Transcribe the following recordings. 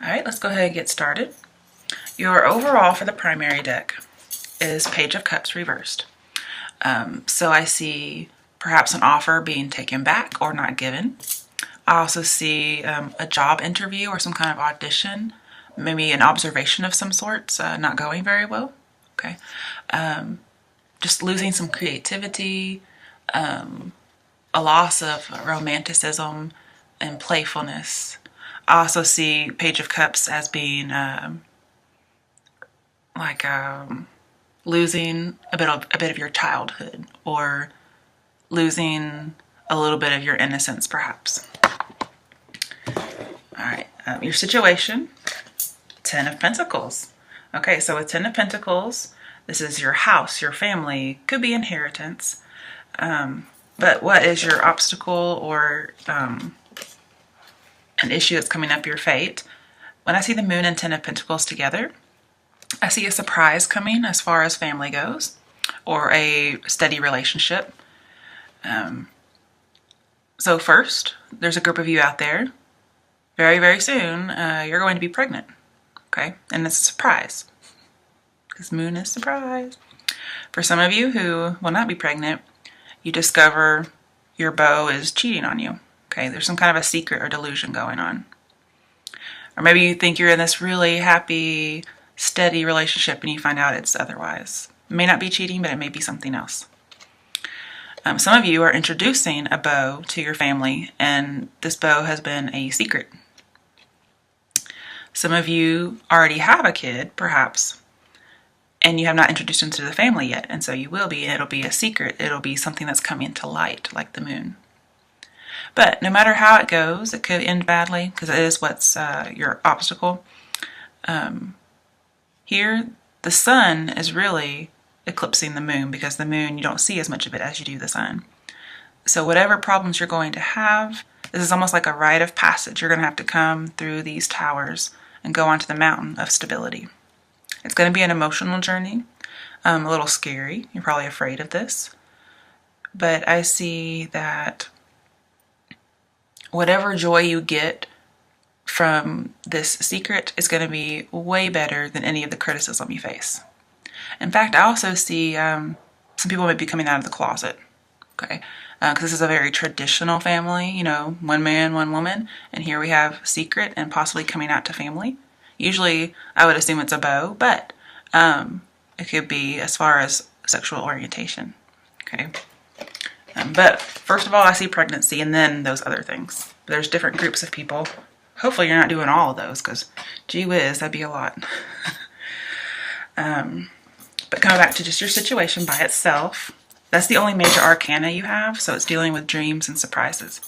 All right, let's go ahead and get started. Your overall for the primary deck is Page of Cups reversed. So I see perhaps an offer being taken back or not given. I also see a job interview or some kind of audition, maybe an observation of some sorts, not going very well. Okay. Just losing some creativity, a loss of romanticism and playfulness. I also see Page of Cups as being losing a bit of your childhood, or losing a little bit of your innocence, perhaps. All right, your situation, Ten of Pentacles. Okay, so with Ten of Pentacles, this is your house, your family, could be inheritance. But what is your obstacle or an issue that's coming up your fate? When I see the Moon and Ten of Pentacles together, I see a surprise coming as far as family goes, or a steady relationship. So first, there's a group of you out there. Very, very soon, you're going to be pregnant. Okay, and it's a surprise, because Moon is surprise. For some of you who will not be pregnant, you discover your beau is cheating on you. Okay, there's some kind of a secret or delusion going on. Or maybe you think you're in this really happy, steady relationship and you find out it's otherwise. It may not be cheating, but it may be something else. Some of you are introducing a beau to your family, and this beau has been a secret. Some of you already have a kid, perhaps, and you have not introduced him to the family yet, and so you will be, and it'll be a secret. It'll be something that's coming to light, like the Moon. But no matter how it goes, it could end badly, because it is what's your obstacle. Here, the sun is really eclipsing the Moon, because the Moon, you don't see as much of it as you do the sun. So whatever problems you're going to have, this is almost like a rite of passage. You're going to have to come through these towers and go onto the mountain of stability. It's going to be an emotional journey, a little scary. You're probably afraid of this. But I see that whatever joy you get from this secret is going to be way better than any of the criticism you face. In fact, I also see some people might be coming out of the closet. Okay, because this is a very traditional family, you know, one man, one woman, and here we have secret and possibly coming out to family. Usually, I would assume it's a beau, but it could be as far as sexual orientation. Okay, but first of all, I see pregnancy, and then those other things. There's different groups of people. Hopefully, you're not doing all of those, because gee whiz, that'd be a lot. But coming back to just your situation by itself, that's the only major arcana you have, so it's dealing with dreams and surprises.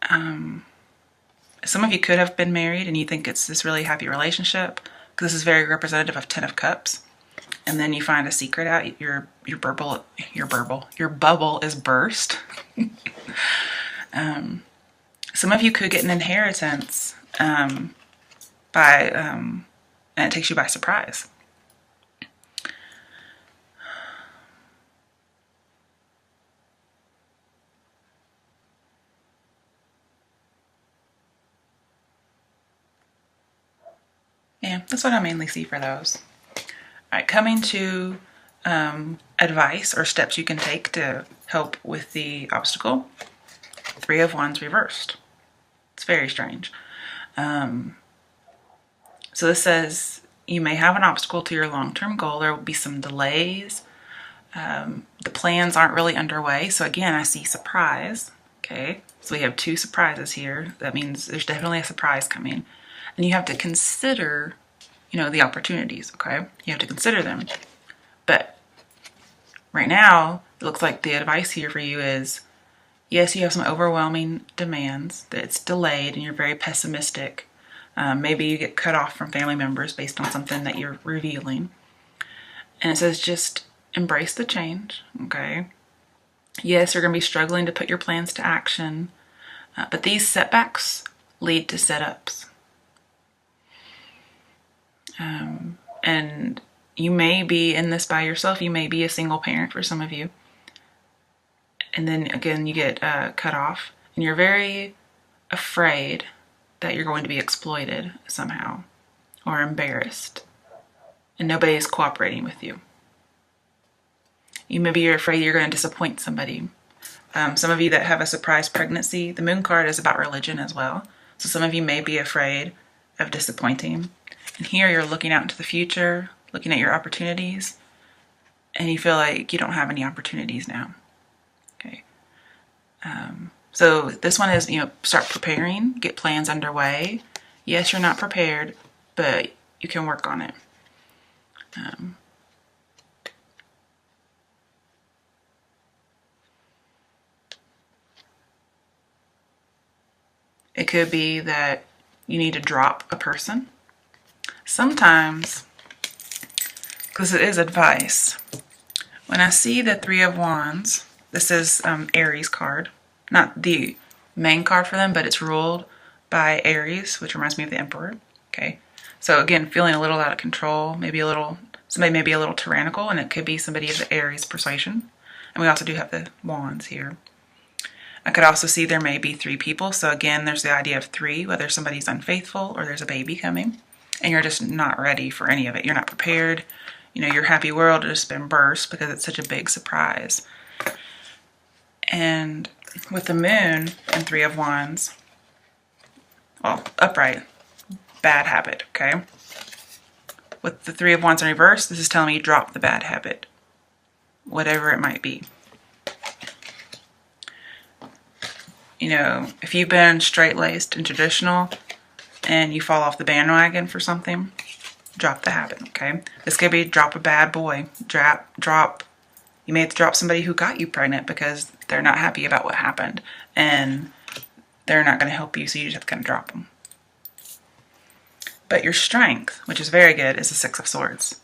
Some of you could have been married and you think it's this really happy relationship, because this is very representative of Ten of Cups. And then you find a secret out, your bubble is burst. Some of you could get an inheritance and it takes you by surprise. Yeah, that's what I mainly see for those. All right, coming to advice or steps you can take to help with the obstacle. Three of Wands reversed. It's very strange. So this says you may have an obstacle to your long-term goal. There will be some delays. The plans aren't really underway. So again, I see surprise. Okay, so we have two surprises here. That means there's definitely a surprise coming. And you have to consider, you know, the opportunities, okay? You have to consider them. But right now, it looks like the advice here for you is, yes, you have some overwhelming demands, that it's delayed and you're very pessimistic. Maybe you get cut off from family members based on something that you're revealing. And it says just embrace the change, okay? Yes, you're going to be struggling to put your plans to action, but these setbacks lead to setups. And you may be in this by yourself. You may be a single parent for some of you. And then again, you get cut off and you're very afraid that you're going to be exploited somehow or embarrassed and nobody is cooperating with you. Maybe you're afraid you're going to disappoint somebody. Some of you that have a surprise pregnancy, the moon card is about religion as well. So some of you may be afraid of disappointing. And here you're looking out into the future, looking at your opportunities, and you feel like you don't have any opportunities now. Okay. So this one is, start preparing, get plans underway. Yes, you're not prepared, but you can work on it. It could be that you need to drop a person. Sometimes, because it is advice, when I see the Three of Wands, this is Aries card. Not the main card for them, but it's ruled by Aries, which reminds me of the Emperor. Okay, so again, feeling a little out of control, somebody may be a little tyrannical, and it could be somebody of the Aries persuasion. And we also do have the Wands here. I could also see there may be 3 people. So again, there's the idea of 3, whether somebody's unfaithful or there's a baby coming and you're just not ready for any of it. You're not prepared. Your happy world has just been burst because it's such a big surprise. And with the moon and 3 of Wands, well, upright, bad habit, okay? With the 3 of Wands in reverse, this is telling me you drop the bad habit, whatever it might be. If you've been straight-laced and traditional and you fall off the bandwagon for something, drop the habit, okay? This could be drop a bad boy. You may have to drop somebody who got you pregnant because they're not happy about what happened and they're not going to help you, so you just have to kind of drop them. But your strength, which is very good, is the 6 of Swords.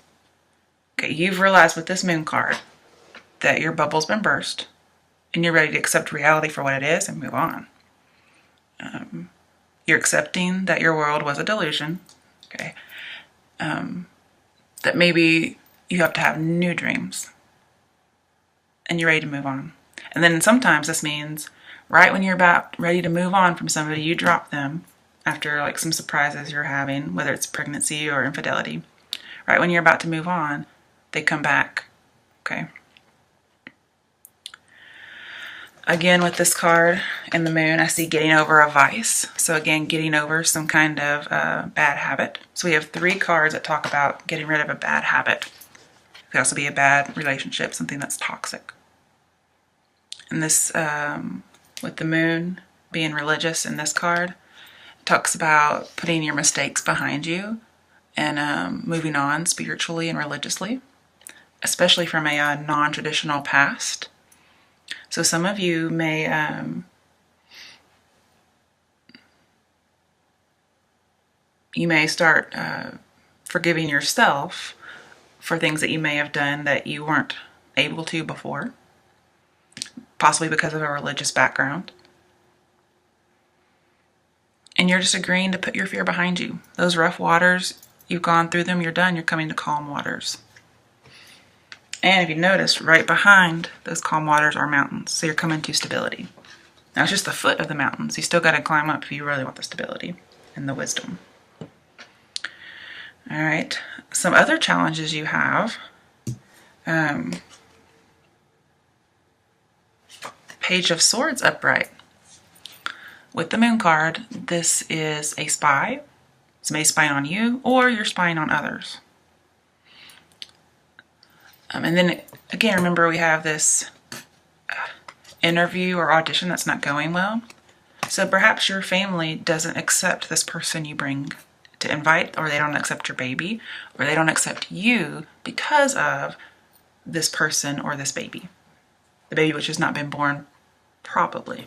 Okay, you've realized with this moon card that your bubble's been burst. And you're ready to accept reality for what it is and move on. You're accepting that your world was a delusion. Okay. That maybe you have to have new dreams. And you're ready to move on. And then sometimes this means right when you're about ready to move on from somebody, you drop them after like some surprises you're having, whether it's pregnancy or infidelity. Right when you're about to move on, they come back. Okay. Again, with this card and the moon, I see getting over a vice. So again, getting over some kind of bad habit. So we have 3 cards that talk about getting rid of a bad habit. It could also be a bad relationship, something that's toxic. And this, with the moon being religious in this card, it talks about putting your mistakes behind you and moving on spiritually and religiously, especially from a non-traditional past. So some of you may start forgiving yourself for things that you may have done that you weren't able to before, possibly because of a religious background. And you're just agreeing to put your fear behind you. Those rough waters, you've gone through them, you're done, you're coming to calm waters. And if you notice, right behind those calm waters are mountains. So you're coming to stability. Now it's just the foot of the mountains. You still got to climb up if you really want the stability and the wisdom. All right. Some other challenges you have. Page of Swords upright. With the moon card, this is a spy. Somebody's spying on you or you're spying on others. And then again, remember we have this interview or audition that's not going well. So perhaps your family doesn't accept this person you bring to invite, or they don't accept your baby, or they don't accept you because of this person or this baby. The baby which has not been born, probably.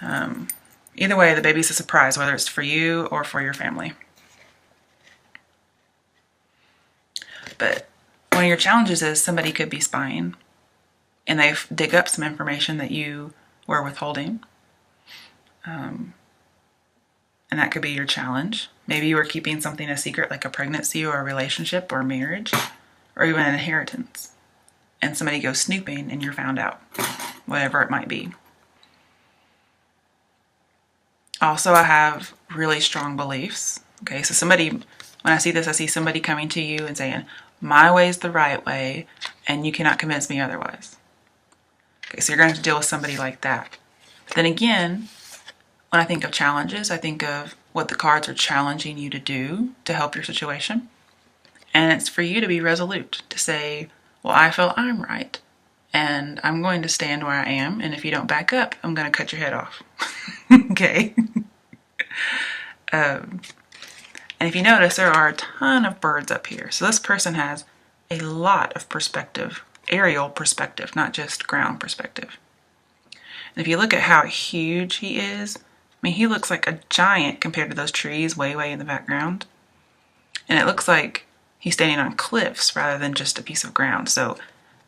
Either way, the baby's a surprise, whether it's for you or for your family. But one of your challenges is somebody could be spying and they dig up some information that you were withholding. And that could be your challenge. Maybe you were keeping something a secret, like a pregnancy or a relationship or marriage or even an inheritance. And somebody goes snooping and you're found out, whatever it might be. Also, I have really strong beliefs. Okay, so somebody, when I see this, I see somebody coming to you and saying, my way is the right way, and you cannot convince me otherwise. Okay, so you're going to have to deal with somebody like that. But then again, when I think of challenges, I think of what the cards are challenging you to do to help your situation. And it's for you to be resolute, to say, well, I feel I'm right, and I'm going to stand where I am, and if you don't back up, I'm going to cut your head off. Okay? And if you notice, there are a ton of birds up here. So this person has a lot of perspective, aerial perspective, not just ground perspective. And if you look at how huge he is, I mean, he looks like a giant compared to those trees way, way in the background. And it looks like he's standing on cliffs rather than just a piece of ground. So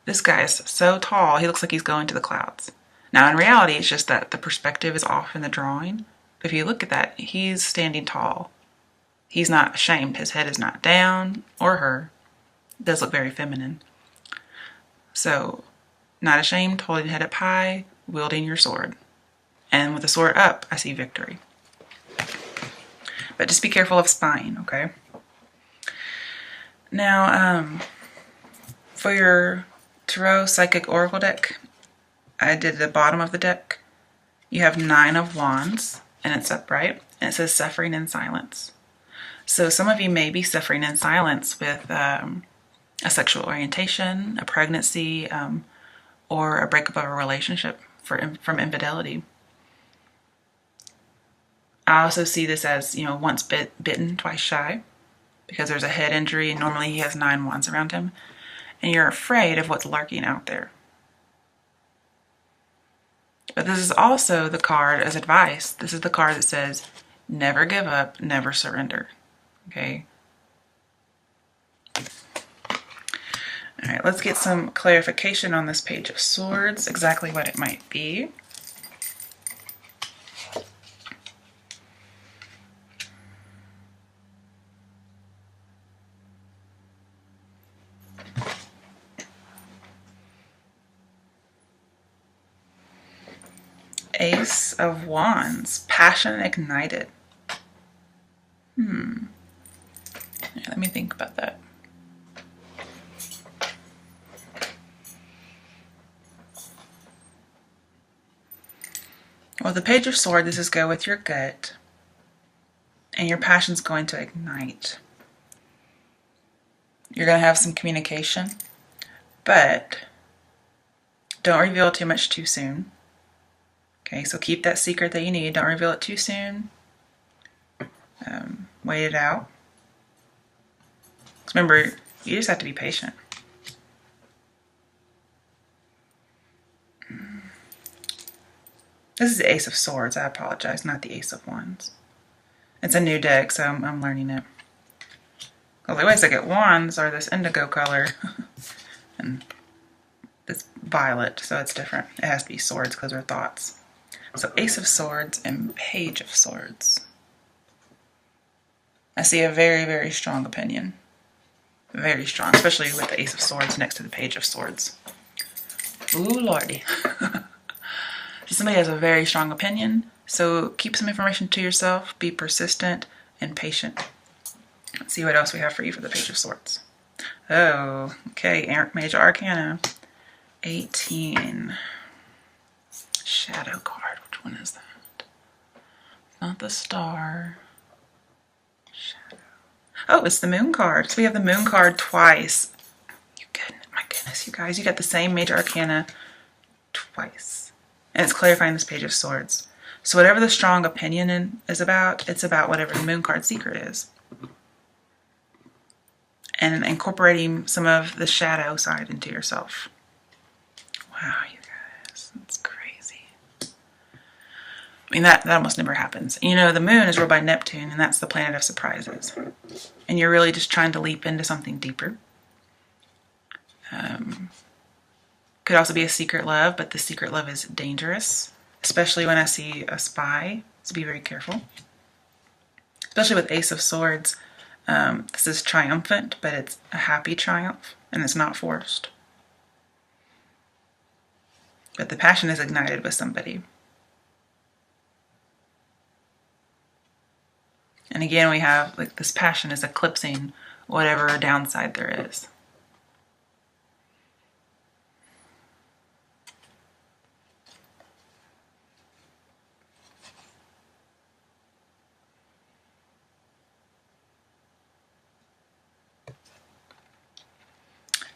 this guy is so tall, he looks like he's going to the clouds. Now, in reality, it's just that the perspective is off in the drawing. But if you look at that, he's standing tall. He's not ashamed. His head is not down, or her. It does look very feminine. So, not ashamed, holding head up high, wielding your sword. And with the sword up, I see victory. But just be careful of spying, okay? Now, for your Tarot Psychic Oracle deck, I did the bottom of the deck. You have 9 of Wands, and it's upright, and it says suffering in silence. So some of you may be suffering in silence with a sexual orientation, a pregnancy, or a breakup of a relationship from infidelity. I also see this as, once bitten, twice shy, because there's a head injury, and normally he has 9 wands around him, and you're afraid of what's lurking out there. But this is also the card as advice. This is the card that says, never give up, never surrender. Okay? All right, let's get some clarification on this Page of Swords, exactly what it might be. Ace of Wands, passion ignited. Yeah, let me think about that. Well, the Page of Swords, this is go with your gut, and your passion's going to ignite. You're going to have some communication, but don't reveal too much too soon. Okay, so keep that secret that you need. Don't reveal it too soon. Wait it out. Remember, you just have to be patient. This is the Ace of Swords. I apologize, not the Ace of Wands. It's a new deck, so I'm learning it. Well, the ways I get wands are this indigo color and this violet, so it's different. It has to be swords because they're thoughts. So Ace of Swords and Page of Swords. I see a very, very strong opinion. Very strong, especially with the Ace of Swords next to the Page of Swords. Ooh, lordy. Somebody has a very strong opinion, so keep some information to yourself, be persistent and patient. Let's see what else we have for you for the Page of Swords. Oh, okay, Major Arcana 18. Shadow card, which one is that? Not the Star. Shadow. Oh, it's the Moon card. So we have the Moon card twice. My goodness, you guys, you got the same Major Arcana twice. And it's clarifying this Page of Swords. So whatever the strong opinion is about, it's about whatever the Moon card secret is. And incorporating some of the shadow side into yourself. Wow, you guys, that's crazy. I mean, that almost never happens. You know, the moon is ruled by Neptune, and that's the planet of surprises. And you're really just trying to leap into something deeper. Could also be a secret love, but the secret love is dangerous, especially when I see a spy, so be very careful. Especially with Ace of Swords, this is triumphant, but it's a happy triumph, and it's not forced. But the passion is ignited with somebody. And again, we have like this passion is eclipsing whatever downside there is.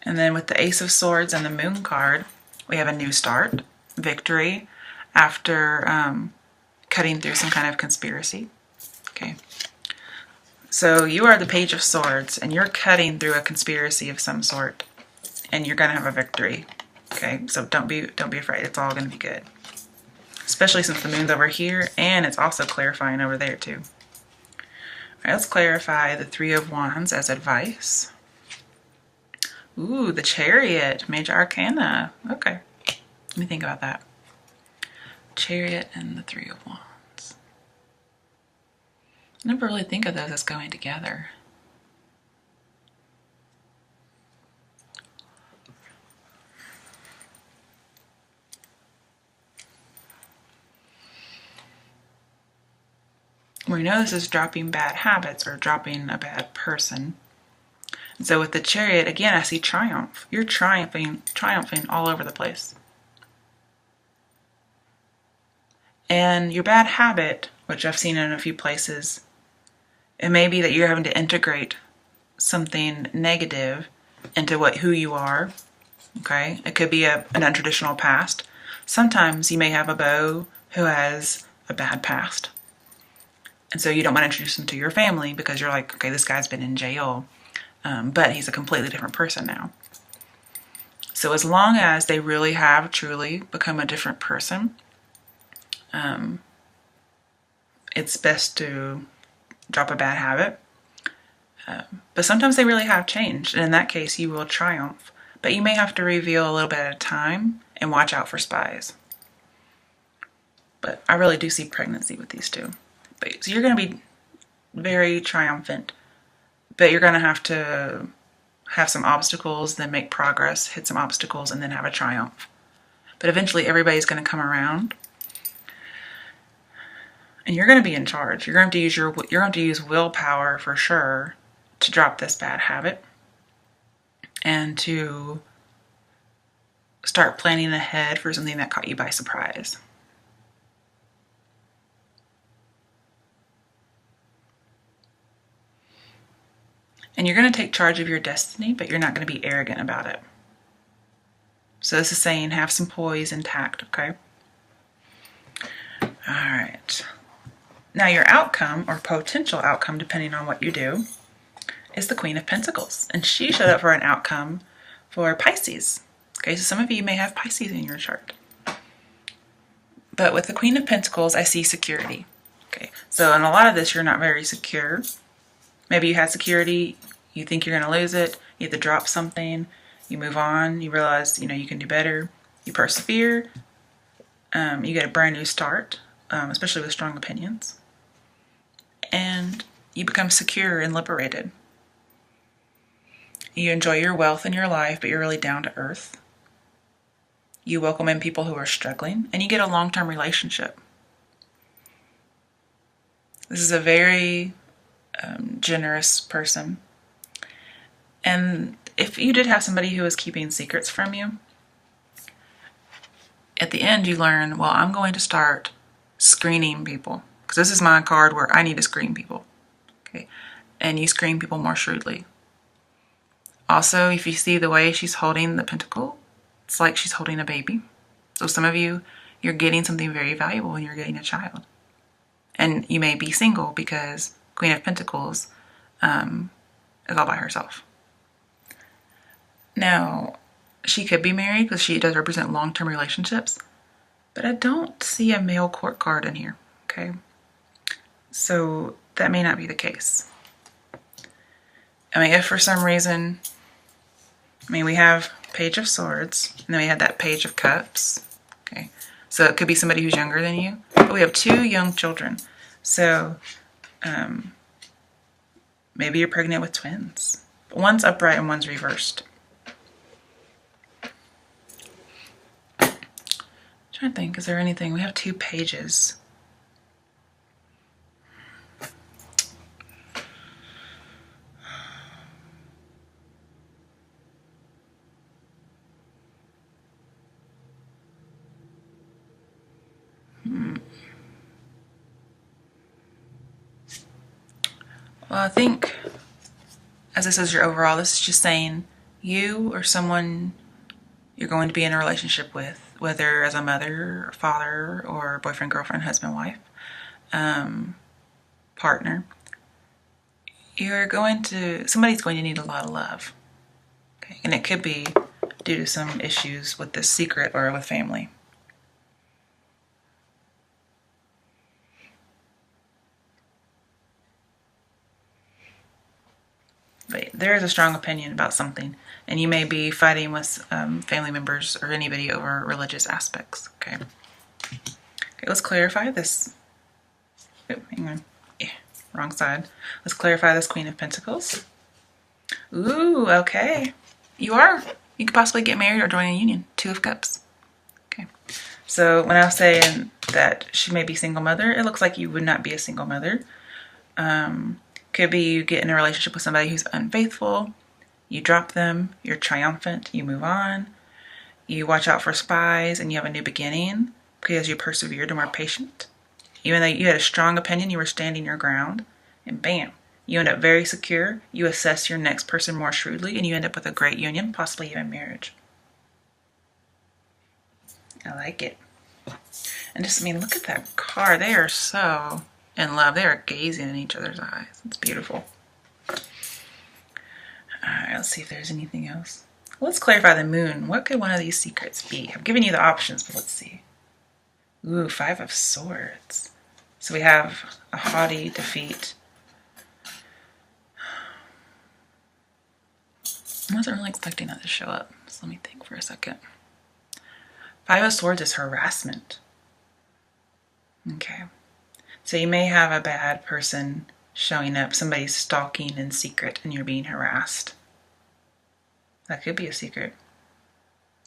And then with the Ace of Swords and the Moon card, we have a new start, victory, after cutting through some kind of conspiracy. Okay. So you are the Page of Swords, and you're cutting through a conspiracy of some sort, and you're gonna have a victory. Okay, so don't be afraid. It's all gonna be good. Especially since the moon's over here, and it's also clarifying over there too. All right, let's clarify the Three of Wands as advice. Ooh, the Chariot, Major Arcana. Okay, let me think about that. Chariot and the Three of Wands. I never really think of those as going together. We know this is dropping bad habits or dropping a bad person. So with the Chariot, again, I see triumph. You're triumphing all over the place. And your bad habit, which I've seen in a few places, it may be that you're having to integrate something negative into who you are. Okay, it could be an untraditional past. Sometimes you may have a beau who has a bad past. And so you don't want to introduce him to your family because you're like, okay, this guy's been in jail. But he's a completely different person now. So as long as they really have truly become a different person, it's best to drop a bad habit. But sometimes they really have changed. And in that case, you will triumph. But you may have to reveal a little bit at a time and watch out for spies. But I really do see pregnancy with these two. So you're going to be very triumphant. But you're going to have some obstacles, then make progress, hit some obstacles, and then have a triumph. But eventually everybody's going to come around. And you're going to be in charge. You're going to use willpower for sure to drop this bad habit and to start planning ahead for something that caught you by surprise. And you're going to take charge of your destiny, but you're not going to be arrogant about it. So this is saying have some poise and tact, okay? All right. Now your outcome, or potential outcome, depending on what you do, is the Queen of Pentacles. And she showed up for an outcome for Pisces. Okay, so some of you may have Pisces in your chart. But with the Queen of Pentacles, I see security. Okay, so in a lot of this, you're not very secure. Maybe you had security, you think you're going to lose it, you have to drop something, you move on, you realize, you can do better, you persevere, you get a brand new start, especially with strong opinions, and you become secure and liberated. You enjoy your wealth in your life, but you're really down to earth. You welcome in people who are struggling, and you get a long-term relationship. This is a very generous person. And if you did have somebody who was keeping secrets from you, at the end you learn, well, I'm going to start screening people. Because this is my card where I need to screen people. Okay, and you screen people more shrewdly. Also, if you see the way she's holding the pentacle, it's like she's holding a baby. So some of you, you're getting something very valuable when you're getting a child. And you may be single because Queen of Pentacles is all by herself. Now, she could be married because she does represent long-term relationships, but I don't see a male court card in here, okay? So that may not be the case. I mean, if for some reason, we have Page of Swords, and then we had that Page of Cups, okay? So it could be somebody who's younger than you, but we have two young children. So maybe you're pregnant with twins. But one's upright and one's reversed. I'm trying to think, is there anything? We have two pages. Well, I think, as this is your overall, this is just saying you or someone you're going to be in a relationship with, whether as a mother, or father, or boyfriend, girlfriend, husband, wife, partner, somebody's going to need a lot of love. Okay? And it could be due to some issues with this secret or with family. But there is a strong opinion about something, and you may be fighting with family members or anybody over religious aspects. Okay. Okay, let's clarify this. Oh, hang on. Yeah, wrong side. Let's clarify this Queen of Pentacles. Ooh, okay. You could possibly get married or join a union. Two of Cups. Okay. So when I was saying that she may be a single mother, it looks like you would not be a single mother. Could be you get in a relationship with somebody who's unfaithful, you drop them, you're triumphant, you move on, you watch out for spies, and you have a new beginning because you persevered and were patient. Even though you had a strong opinion, you were standing your ground, and bam, you end up very secure, you assess your next person more shrewdly, and you end up with a great union, possibly even marriage. I like it. And just, look at that card. They are so in love. They are gazing in each other's eyes. It's beautiful. All right, let's see if there's anything else. Let's clarify the moon. What could one of these secrets be? I've given you the options, but let's see. Ooh, 5 of Swords. So we have a haughty defeat. I wasn't really expecting that to show up, so let me think for a second. 5 of Swords is harassment. Okay. So you may have a bad person showing up, somebody's stalking in secret, and you're being harassed. That could be a secret.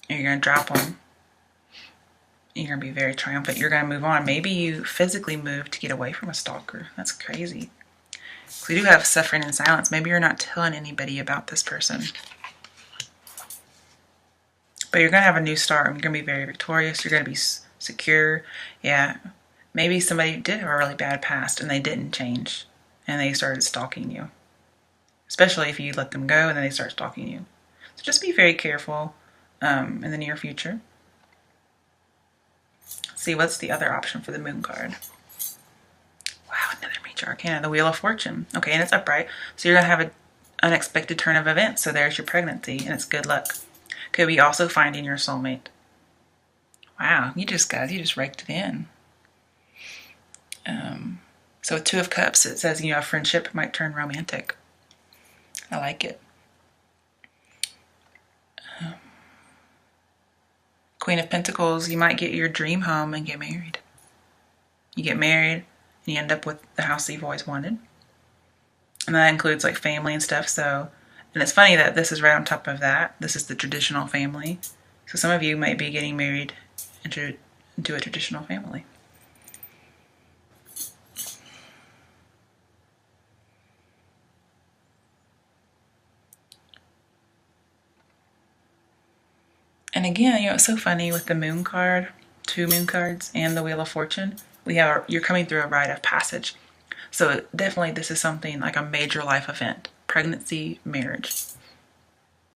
And you're going to drop one. You're going to be very triumphant. You're going to move on. Maybe you physically move to get away from a stalker. That's crazy. We do have suffering in silence. Maybe you're not telling anybody about this person. But you're going to have a new start. You're going to be very victorious. You're going to be secure. Yeah. Maybe somebody did have a really bad past and they didn't change. And they started stalking you. Especially if you let them go and then they start stalking you. So just be very careful in the near future. Let's see, what's the other option for the moon card? Wow, another major arcana, the Wheel of Fortune. Okay, and it's upright. So you're going to have an unexpected turn of events. So there's your pregnancy, and it's good luck. Could be also finding your soulmate. Wow, you just raked it in. So with 2 of Cups, it says, a friendship might turn romantic. I like it. Queen of Pentacles, you might get your dream home and get married. You get married and you end up with the house that you've always wanted. And that includes like family and stuff. So, and it's funny that this is right on top of that. This is the traditional family. So some of you might be getting married into a traditional family. And again, it's so funny with the moon card, 2 moon cards, and the Wheel of Fortune. You're coming through a rite of passage. So definitely this is something like a major life event. Pregnancy, marriage.